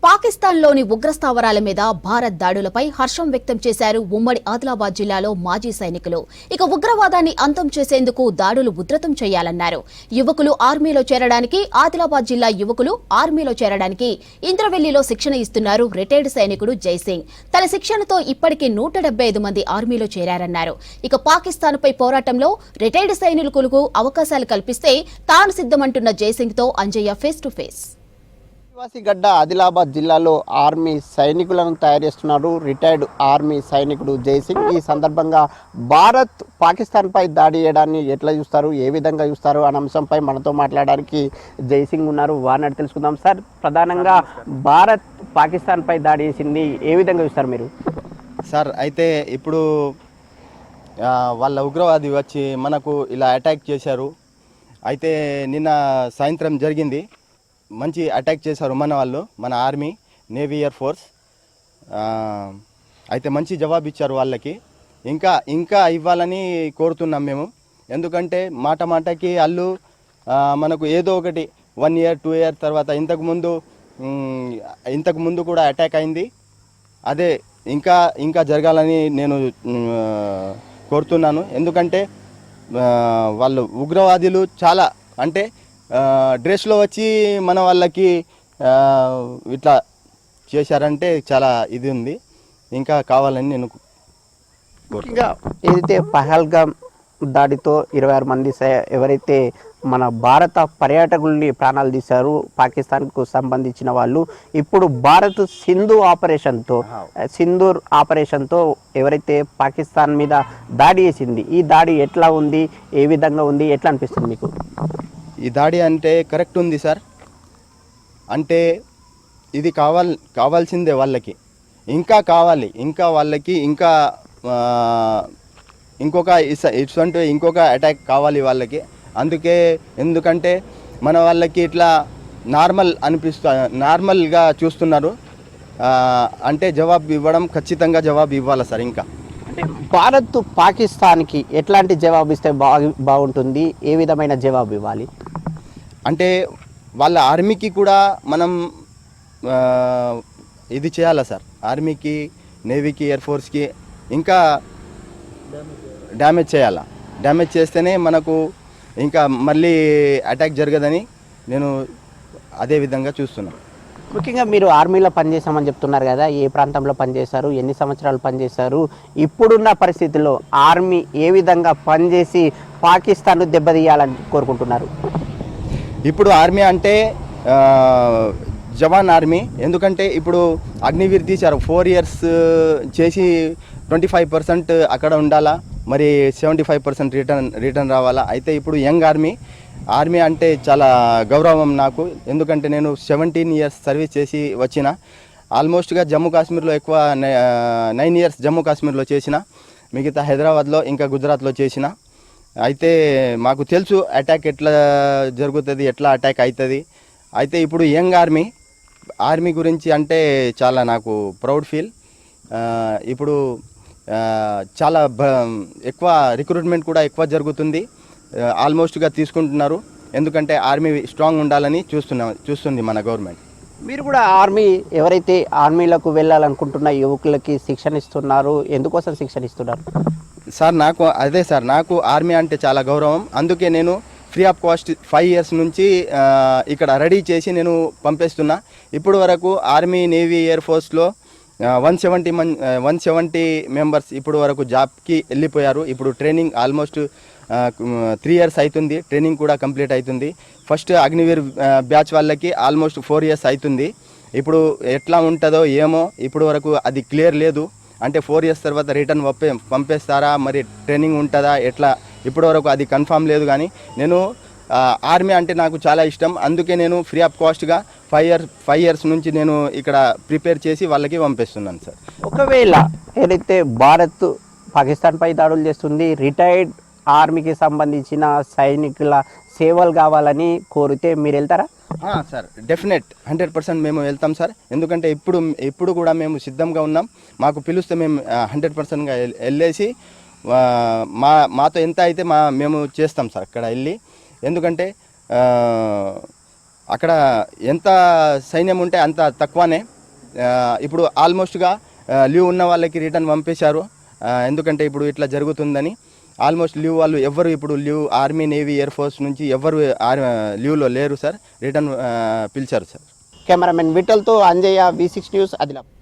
పాకిస్తాన్లోని ఉగ్రస్థావరాల మీద భారత్ దాడులపై హర్షం వ్యక్తం చేశారు ఉమ్మడి ఆదిలాబాద్ జిల్లాలో మాజీ సైనికులు. ఇక ఉగ్రవాదాన్ని అంతం చేసేందుకు దాడులు ఉధృతం చేయాలన్నారు. యువకులు ఆర్మీలో చేరడానికి ఆదిలాబాద్ జిల్లా యువకులు ఆర్మీలో చేరడానికి ఇంద్రవెల్లిలో శిక్షణ ఇస్తున్నారు రిటైర్డ్ సైనికుడు జైసింగ్. తన శిక్షణతో ఇప్పటికే 175 మంది ఆర్మీలో చేరారన్నారు. ఇక పాకిస్తాన్పై పోరాటంలో రిటైర్డ్ సైనికులకు అవకాశాలు కల్పిస్తే తాను సిద్ధమంటున్న జైసింగ్ తో అంజయ్య ఫేస్ టు ఫేస్. ఆదివాసీగడ్డ ఆదిలాబాద్ జిల్లాలో ఆర్మీ సైనికులను తయారు చేస్తున్నారు రిటైర్డ్ ఆర్మీ సైనికుడు జైసింగ్. ఈ సందర్భంగా భారత్ పాకిస్తాన్పై దాడి చేయడాన్ని ఎట్లా చూస్తారు, ఏ విధంగా చూస్తారు అనే అంశంపై మనతో మాట్లాడడానికి జైసింగ్ ఉన్నారు. వారిని తెలుసుకుందాం. సార్, ప్రధానంగా భారత్ పాకిస్తాన్పై దాడి చేసింది ఏ విధంగా చూస్తారు మీరు? సార్, అయితే ఇప్పుడు వాళ్ళ ఉగ్రవాది వచ్చి మనకు ఇలా అటాక్ చేశారు. అయితే నిన్న సాయంత్రం జరిగింది, మంచి అటాక్ చేశారు మన వాళ్ళు, మన ఆర్మీ, నేవీ, ఎయిర్ ఫోర్స్. అయితే మంచి జవాబు ఇచ్చారు వాళ్ళకి. ఇంకా ఇవ్వాలని కోరుతున్నాం మేము. ఎందుకంటే మాటకి వాళ్ళు మనకు ఏదో ఒకటి 1 year 2 year తర్వాత ఇంతకు ముందు కూడా అటాక్ అయింది. అదే ఇంకా జరగాలని నేను కోరుతున్నాను. ఎందుకంటే వాళ్ళు ఉగ్రవాదులు చాలా అంటే డ్రెస్లో వచ్చి మన వాళ్ళకి ఇట్లా చేశారంటే చాలా ఇది ఉంది. ఇంకా కావాలని నేను ముఖ్యంగా ఏదైతే పహల్గామ్ దాడితో 26 మంది ఎవరైతే మన భారత పర్యాటకుల్ని ప్రాణాలు తీశారు పాకిస్తాన్కు సంబంధించిన వాళ్ళు, ఇప్పుడు భారత్ సింధూర్ ఆపరేషన్తో ఎవరైతే పాకిస్తాన్ మీద దాడి చేసింది, ఈ దాడి ఎట్లా ఉంది, ఏ విధంగా ఉంది, ఎట్లా అనిపిస్తుంది మీకు? ఈ దాడి అంటే కరెక్ట్ ఉంది సార్. అంటే ఇది కావాల్సిందే వాళ్ళకి, ఇంకా కావాలి, ఇంకా వాళ్ళకి ఇంకొక అటాక్ కావాలి వాళ్ళకి. ఎందుకంటే మన వాళ్ళకి ఇట్లా నార్మల్గా చూస్తున్నారు. అంటే ఖచ్చితంగా జవాబు ఇవ్వాలి సార్. ఇంకా అంటే భారత్ పాకిస్తాన్కి ఎట్లాంటి జవాబు ఇస్తే బాగుంటుంది, ఏ విధమైన జవాబు ఇవ్వాలి? అంటే వాళ్ళ ఆర్మీకి కూడా మనం ఇది చేయాలా సార్. ఆర్మీకి, నేవీకి, ఎయిర్ ఫోర్స్కి ఇంకా డ్యామేజ్ చేయాలా. డ్యామేజ్ చేస్తేనే మనకు ఇంకా మళ్ళీ అటాక్ జరగదని నేను అదే విధంగా చూస్తున్నాను. ముఖ్యంగా మీరు ఆర్మీలో పనిచేసామని చెప్తున్నారు కదా, ఏ ప్రాంతంలో పనిచేశారు, ఎన్ని సంవత్సరాలు పనిచేశారు? ఇప్పుడున్న పరిస్థితుల్లో ఆర్మీ ఏ విధంగా పనిచేసి పాకిస్తాన్ను దెబ్బతీయాలని కోరుకుంటున్నారు? ఇప్పుడు ఆర్మీ అంటే జవాన్ ఆర్మీ. ఎందుకంటే ఇప్పుడు అగ్నివీర్ తీశారు, 4 years చేసి 25% అక్కడ ఉండాలా, మరి 75% రిటర్న్ రావాలా. అయితే ఇప్పుడు యంగ్ ఆర్మీ అంటే చాలా గౌరవం నాకు. ఎందుకంటే నేను 17 years సర్వీస్ చేసి వచ్చిన. ఆల్మోస్ట్గా జమ్మూ కాశ్మీర్లో ఎక్కువ 9 years జమ్మూ కాశ్మీర్లో చేసిన, మిగతా హైదరాబాద్లో ఇంకా గుజరాత్లో చేసిన. అయితే మాకు తెలుసు అటాక్ ఎట్లా జరుగుతుంది, ఎట్లా అటాక్ అవుతుంది. అయితే ఇప్పుడు యంగ్ ఆర్మీ గురించి అంటే చాలా నాకు ప్రౌడ్ ఫీల్. ఇప్పుడు చాలా ఎక్కువ రిక్రూట్మెంట్ కూడా ఎక్కువ జరుగుతుంది, ఆల్మోస్ట్గా తీసుకుంటున్నారు. ఎందుకంటే ఆర్మీ స్ట్రాంగ్ ఉండాలని చూస్తుంది మన గవర్నమెంట్. మీరు కూడా ఎవరైతే ఆర్మీలకు వెళ్ళాలనుకుంటున్న యువకులకి శిక్షణ ఇస్తున్నారు, ఎందుకోసం శిక్షణ ఇస్తున్నారు? సార్, నాకు ఆర్మీ అంటే చాలా గౌరవం. అందుకే నేను ఫ్రీ ఆఫ్ కాస్ట్ 5 years నుంచి ఇక్కడ రెడీ చేసి నేను పంపిస్తున్నా. ఇప్పుడు వరకు ఆర్మీ, నేవీ, ఎయిర్ ఫోర్స్లో 170 మెంబర్స్ ఇప్పుడు వరకు జాబ్కి వెళ్ళిపోయారు. ఇప్పుడు ట్రైనింగ్ ఆల్మోస్ట్ 3 years అవుతుంది, ట్రైనింగ్ కూడా కంప్లీట్ అవుతుంది. ఫస్ట్ అగ్నివీర్ బ్యాచ్ వాళ్ళకి ఆల్మోస్ట్ 4 years అవుతుంది. ఇప్పుడు ఎట్లా ఉంటుందో ఏమో, ఇప్పుడు వరకు అది క్లియర్ లేదు. అంటే 4 years తర్వాత రిటర్న్ పంపేస్తారా, మరి ట్రైనింగ్ ఉంటుందా, ఎట్లా ఇప్పటి వరకు అది కన్ఫామ్ లేదు. కానీ నేను ఆర్మీ అంటే నాకు చాలా ఇష్టం. అందుకే నేను ఫ్రీ ఆఫ్ కాస్ట్గా 5 years నుంచి నేను ఇక్కడ ప్రిపేర్ చేసి వాళ్ళకి పంపిస్తున్నాను సార్. ఒకవేళ ఏదైతే భారత్ పాకిస్తాన్పై దాడులు చేస్తుంది, రిటైర్డ్ ఆర్మీకి సంబంధించిన సైనికుల సేవలు కావాలని కోరితే మీరు వెళ్తారా? సార్, డెఫినెట్ 100% మేము వెళ్తాం సార్. ఎందుకంటే ఇప్పుడు కూడా మేము సిద్ధంగా ఉన్నాం. మాకు పిలిస్తే మేము 100%గా వెళ్ళేసి మాతో ఎంత అయితే మేము చేస్తాం సార్ అక్కడ వెళ్ళి. ఎందుకంటే అక్కడ ఎంత సైన్యం ఉంటే అంత తక్కువనే. ఇప్పుడు ఆల్మోస్ట్గా లీవ్ ఉన్న వాళ్ళకి రిటర్న్ పంపేశారు. ఎందుకంటే ఇప్పుడు ఇట్లా జరుగుతుందని ఆల్మోస్ట్ లీవ్ వాళ్ళు ఎవరు ఇప్పుడు leave army navy air force నుంచి ఎవరు లీవ్లో లేరు సార్. రిటర్న్ పిలిచారు సార్. కెమెరామెన్ విఠల్తో అంజయ్య, V6 న్యూస్, ఆదిలాబాద్.